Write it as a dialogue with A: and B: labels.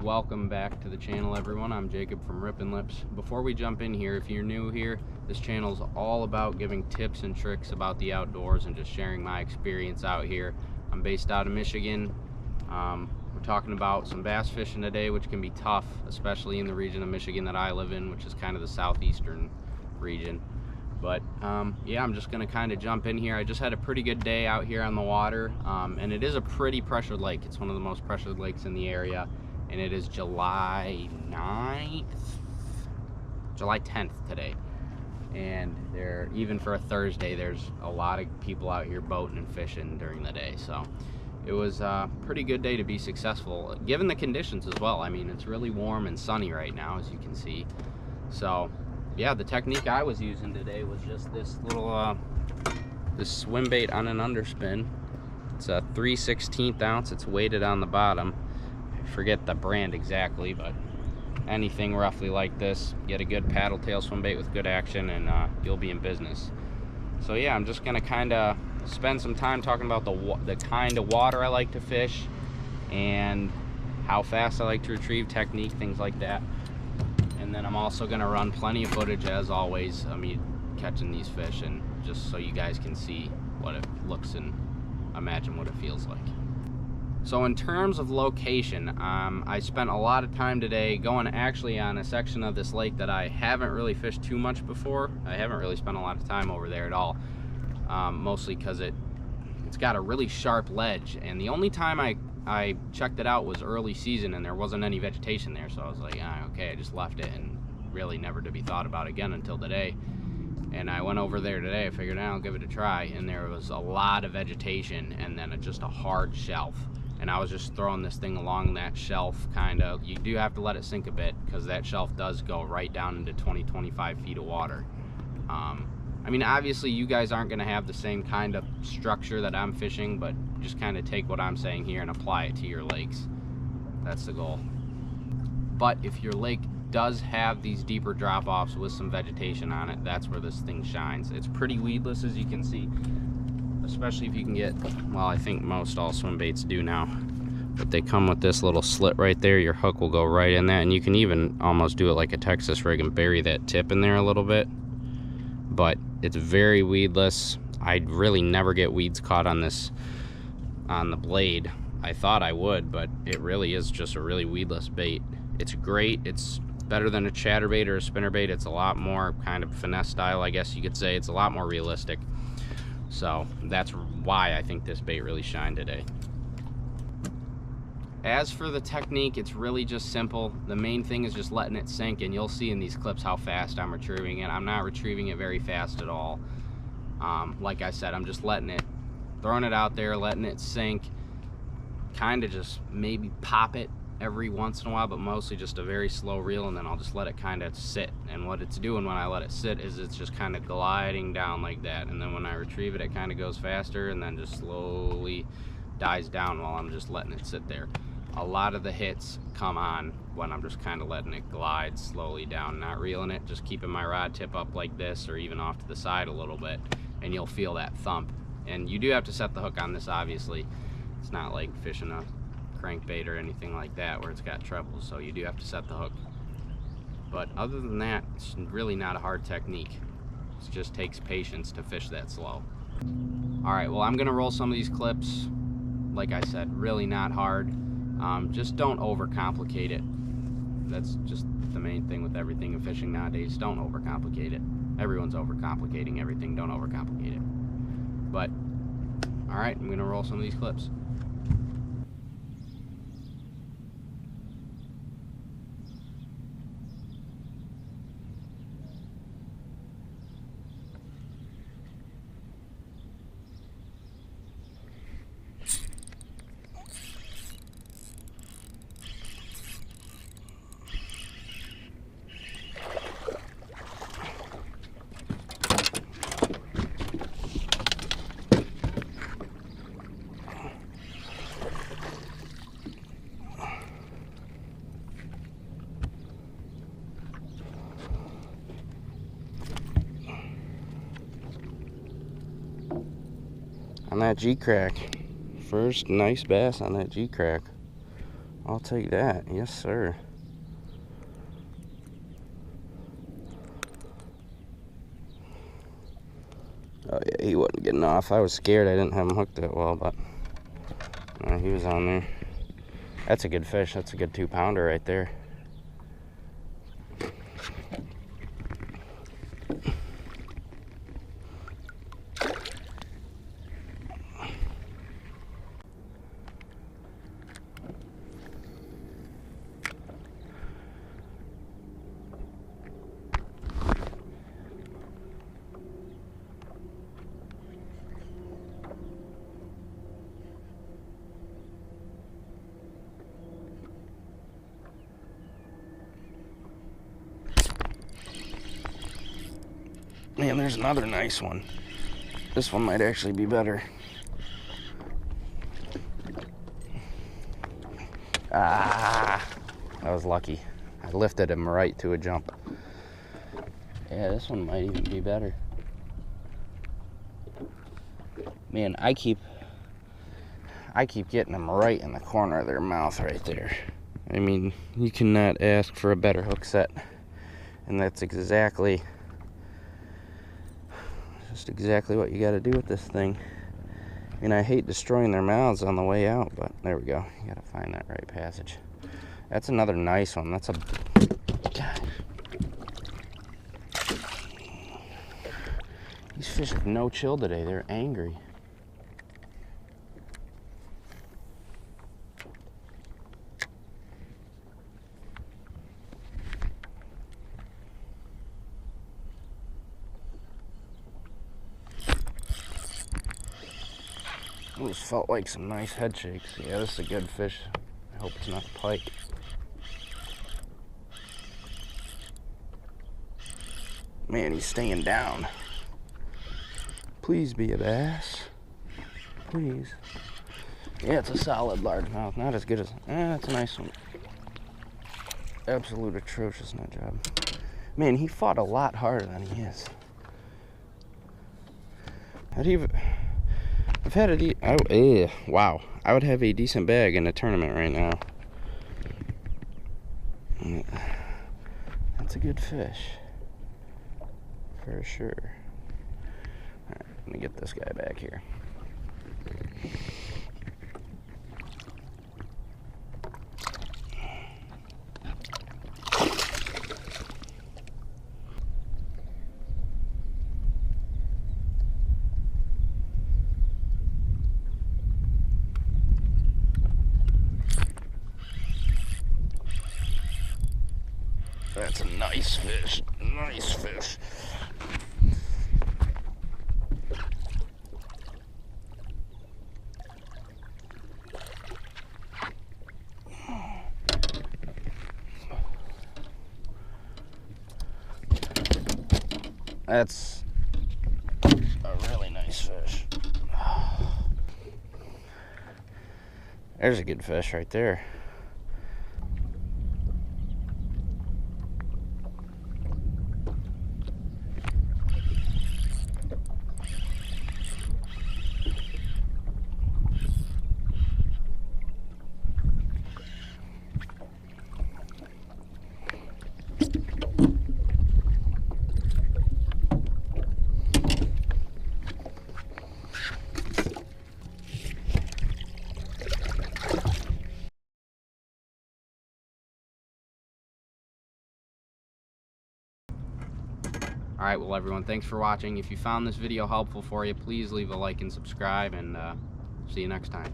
A: Welcome back to the channel, everyone. I'm Jacob from Rippin' Lips. Before we jump in here, if you're new here, this channel is all about giving tips and tricks about the outdoors and just sharing my experience out here. I'm based out of Michigan. We're talking about some bass fishing today, which can be tough, especially in the region of Michigan that I live in, which is kind of the southeastern region. But yeah, I'm just gonna kind of jump in here. I just had a pretty good day out here on the water, and it is a pretty pressured lake. It's one of the most pressured lakes in the area, and it is July 10th today. And even for a Thursday, there's a lot of people out here boating and fishing during the day. So it was a pretty good day to be successful, given the conditions as well. I mean, it's really warm and sunny right now, as you can see. So yeah, the technique I was using today was just this little this swim bait on an underspin. It's a 3/16 ounce. It's weighted on the bottom. I forget the brand exactly, but anything roughly like this, get a good paddle tail swim bait with good action, and you'll be in business. So yeah, I'm just gonna kind of spend some time talking about the kind of water I like to fish and how fast I like to retrieve, technique, things like that. And then I'm also going to run plenty of footage, as always, of me catching these fish, and just so you guys can see what it looks and imagine what it feels like. So in terms of location, I spent a lot of time today going actually on a section of this lake that I haven't really fished too much before. I haven't really spent a lot of time over there at all, mostly because it's got a really sharp ledge, and the only time I checked it out was early season and there wasn't any vegetation there, so I was like, okay, I just left it, and really never to be thought about again until today. And I went over there today. I figured I'll give it a try, and there was a lot of vegetation and then just a hard shelf, and I was just throwing this thing along that shelf. Kind of, you do have to let it sink a bit because that shelf does go right down into 20-25 feet of water. I mean, obviously you guys aren't going to have the same kind of structure that I'm fishing, but just kind of take what I'm saying here and apply it to your lakes. That's the goal. But if your lake does have these deeper drop-offs with some vegetation on it, that's where this thing shines. It's pretty weedless, as you can see, especially if you can get, well, I think most all swim baits do now, but they come with this little slit right there. Your hook will go right in that, and you can even almost do it like a Texas rig and bury that tip in there a little bit. But it's very weedless. I really never get weeds caught on the blade. I thought I would, but it really is just a really weedless bait. It's great. It's better than a chatterbait or a spinnerbait. It's a lot more kind of finesse style, I guess you could say. It's a lot more realistic. So that's why I think this bait really shined today. As for the technique, it's really just simple. The main thing is just letting it sink, and you'll see in these clips how fast I'm retrieving it. I'm not retrieving it very fast at all. Like I said, I'm just throwing it out there, letting it sink, kind of just maybe pop it every once in a while, but mostly just a very slow reel, and then I'll just let it kind of sit. And what it's doing when I let it sit is it's just kind of gliding down like that, and then when I retrieve it, it kind of goes faster and then just slowly dies down while I'm just letting it sit there. A lot of the hits come on when I'm just kind of letting it glide slowly down, not reeling it, just keeping my rod tip up like this or even off to the side a little bit, and you'll feel that thump. And you do have to set the hook on this, obviously. It's not like fishing a crankbait or anything like that where it's got trebles, so you do have to set the hook. But other than that, it's really not a hard technique. It just takes patience to fish that slow. Alright, well, I'm gonna roll some of these clips. Like I said, really not hard. Just don't overcomplicate it. That's just the main thing with everything in fishing nowadays. Don't overcomplicate it. Everyone's overcomplicating everything. Don't overcomplicate it. But alright, I'm gonna roll some of these clips. On that G-crack. First nice bass on that G-crack. I'll take that. Yes, sir. Oh yeah, he wasn't getting off. I was scared I didn't have him hooked that well, but he was on there. That's a good fish. That's a good 2-pounder right there. Man, there's another nice one. This one might actually be better. Ah, that was lucky. I lifted him right to a jump. Yeah, this one might even be better. Man, I keep getting them right in the corner of their mouth right there. I mean, you cannot ask for a better hook set. And that's exactly what you got to do with this thing. And I hate destroying their mouths on the way out, but there we go. You got to find that right passage. That's another nice one. That's a... God. These fish have no chill today. They're angry. Those felt like some nice head shakes. Yeah, this is a good fish. I hope it's not a pike. Man, he's staying down. Please be a bass. Please. Yeah, it's a solid largemouth. Not as good as... that's a nice one. Absolute atrocious nut job. Man, he fought a lot harder than he is. I've had a wow. I would have a decent bag in a tournament right now. That's a good fish. For sure. Alright, let me get this guy back here. That's a nice fish. Nice fish. That's a really nice fish. There's a good fish right there. Alright, well everyone, thanks for watching. If you found this video helpful for you, please leave a like and subscribe, and see you next time.